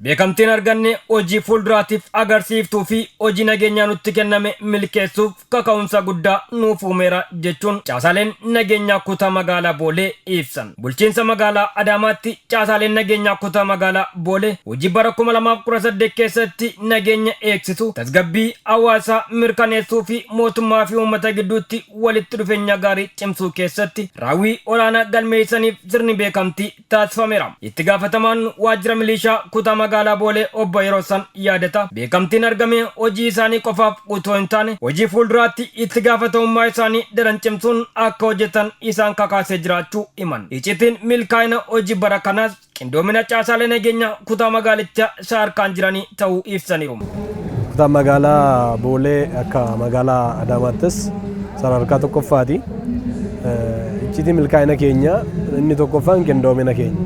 beekamtiin arganne hojii fuulduraatiif agarsiiftuu fi hojii nageenyaa nutti kenname milkeessuuf kaka'umsa guddaa nuuf uumeera jechuun caasaaleen nageenyaa kutaa magaalaa Boolee ibsan. Bulchiinsa magaalaa Adaamaatti caasaaleen nageenyaa kutaa magaalaa Boolee hojii bara 2018 keessatti nageenya eegsisu, tasgabbii hawaasaa mirkaneessuu fi mootummaa fi uummata gidduutti walitti dhufeenya gaarii cimsuu keessatti raawwii olaanaa galmeessaniif sirni beekamtii taasifameera. Itti gaafatamaan waajjira milishaa kutaa magaalaa Boolee obbo Yeroosan yaadata. Beekamtiin argame hojii isaanii qofaaf utuu hin taane hojii fuulduraatti itti gaafatamummaa isaanii daran cimsuun akka hojjetan isaan kakaasee jiraachuu himan. Iccitiin milkaa'ina hojii bara kanaas qindoomina caasaalee nageenyaa kutaa magaalichaa saarkaan jiranii ta'uu ibsaniiru. Kutaa magaalaa Boolee akka magaalaa Adaamaattis sadarkaa tokkoffaati. Iccitiin milkaa'ina keenya inni tokkoffaan qindoomina keenya.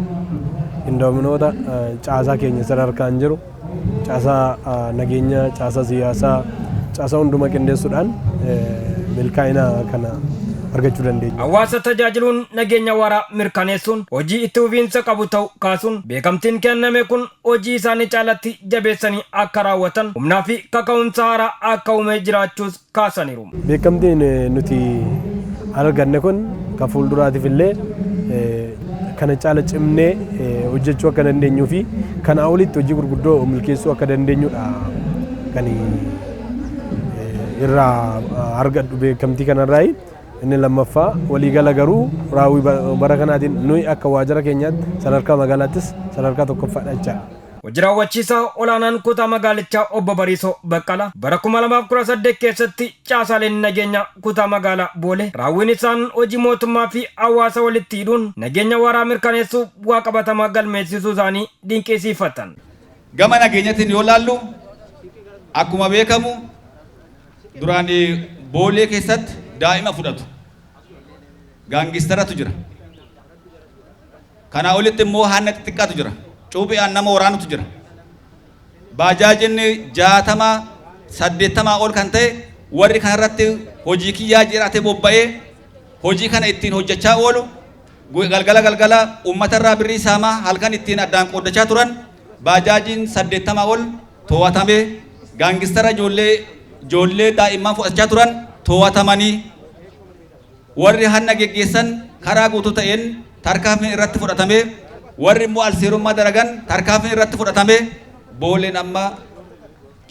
Qindoominoota caasaa keenya sadarkaan jiru, caasaa nageenya, caasaa siyaasaa, caasaa hunduma qindeessuudhaan milkaa'ina kana argachuu dandeenya. Hawaasa tajaajiluun nageenya waaraa mirkaneessuun hojii itti fufiinsa qabu ta'uu kaasuun beekamtiin kenname kun hojii isaanii caalatti jabeessanii akka raawwatan humnaa fi kaka'umsa haaraa akka uumee jiraachuus kaasaniiru. Beekamtiin nuti arganne kun kan fuulduraatiif illee kana caala cimnee hojjechuu akka dandeenyuu fi kana olitti hojii gurguddoo milkeessuu akka dandeenyudha kan irraa argadhu beekamtii kanarraa. Inni lammaffaa waliigala garuu raawwii bara kanaatiin nuyi akka waajjira keenyaatti sadarkaa magaalaattis sadarkaa tokkoffaadha jechaadha. Hojii raawwachiisaa olaanaan kutaa magaalichaa obbo Bariisoo Baqqalaa bara 2018 keessatti caasaaleen nageenyaa kutaa magaalaa Boolee raawwiin isaan hojii mootummaa fi hawaasa walitti hidhuun nageenya waaraa mirkaneessuuf bu'aa qabatamaa galmeessisuu isaanii dinqisiifatan. Gama nageenyaatiin yoo laallu akkuma beekamu duraan Boolee keessatti daa'ima fudhatu gaangistaratu jira. Kana olitti immoo hanna xixiqqaatu jira. Cuuphiidhaan nama waraanutu jira. Baajaajinni 60-80 ol kan ta'e warri kanarratti hojii kiyyaa jiraate bobba'ee hojii kana ittiin hojjechaa oolu galgala uummatarraa birrii saamaa halkan ittiin addaan qooddachaa turan baajaajiin 80 ol to'atamee gaangistara ijoollee daa'imman fudhachaa turan to'atamanii warri hanna geggeessan karaa guutuu ta'een tarkaanfiin irratti fudhatamee warri immoo alseerummaa dalagan tarkaanfiin irratti fudhatamee Booleen amma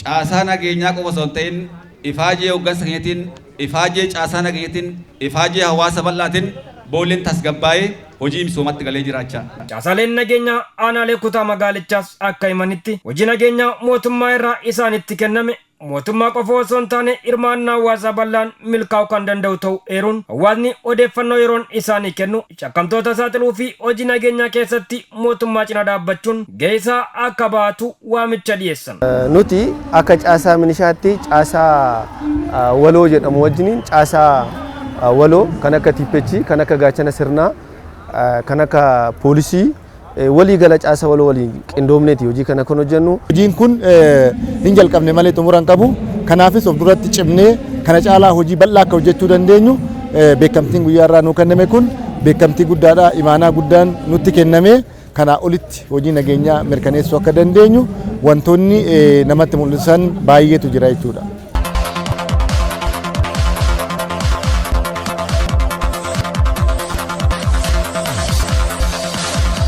caasaa nageenyaa qofa osoo hin ta'in ifaajee hooggansa keenyatiin, ifaajee caasaa nageenyaatiin, ifaajee hawaasa bal'aatiin Booleen tasgabbaa'ee hojii misoomatti galee jiraachaa. Caasaaleen nageenyaa aanaalee kutaa magaalichaas akka himanitti hojii nageenyaa mootummaa irraa isaanitti kenname mootummaa qofa osoo hin taane hirmaannaa hawaasaa bal'aan milkaa'uu kan danda'u ta'uu eeruun hawaasni odeeffannoo yeroon isaanii kennu shakkamtoota saaxiluu fi hojii nageenyaa keessatti mootummaa cina dhaabbachuun gahee akka baatu waamicha dhiyeessan. Nuti akka caasaa milishaatti caasaa waloo jedhamu wajjiniin caasaa waloo kan akka tiippechi, kan akka gaachana sirnaa, kan akka poolisii walii gala caasa waloo waliin qindoomneeti hojii kana kan hojjennu. Hojiin kun hin jalqabne malee xumura hin qabu. Kanaafis of duratti cimnee kana caalaa hojii bal'aa akka hojjechuu dandeenyu beekamtiin guyyaa irraa nuu kenname kun beekamtii guddaadha. Imaanaa guddaan nutti kenname. Kanaa olitti hojii nageenyaa mirkaneessuu akka dandeenyu wantoonni namatti mul'isan baay'eetu jira jechuudha.